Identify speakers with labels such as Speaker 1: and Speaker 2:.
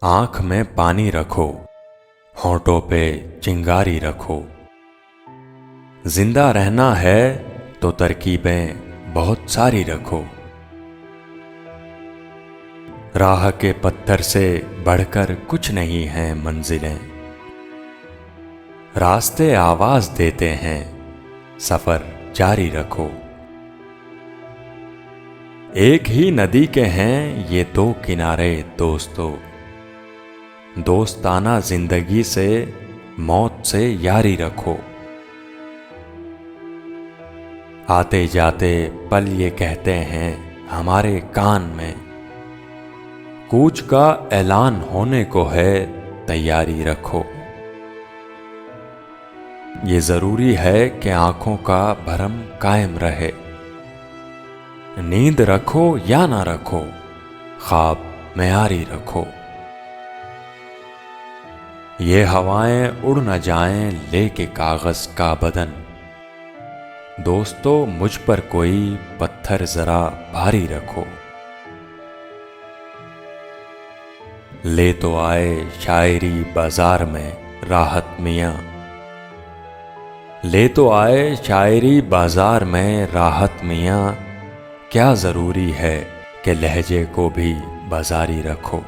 Speaker 1: आंख में पानी रखो, होंठों पे चिंगारी रखो। जिंदा रहना है तो तरकीबें बहुत सारी रखो। राह के पत्थर से बढ़कर कुछ नहीं हैं मंजिलें। रास्ते आवाज देते हैं, सफर जारी रखो। एक ही नदी के हैं ये दो किनारे दोस्तों। दोस्ताना जिंदगी से मौत से यारी रखो। आते जाते पल ये कहते हैं हमारे कान में, कूच का ऐलान होने को है, तैयारी रखो। ये जरूरी है कि आंखों का भरम कायम रहे। नींद रखो या ना रखो, ख्वाब मेयारी रखो। ये हवाएं उड़ न जाएं लेके कागज का बदन। दोस्तों मुझ पर कोई पत्थर जरा भारी रखो। ले तो आए शायरी बाजार में राहत मियां। ले तो आए शायरी बाजार में राहत मियां। क्या जरूरी है कि लहजे को भी बाजारी रखो।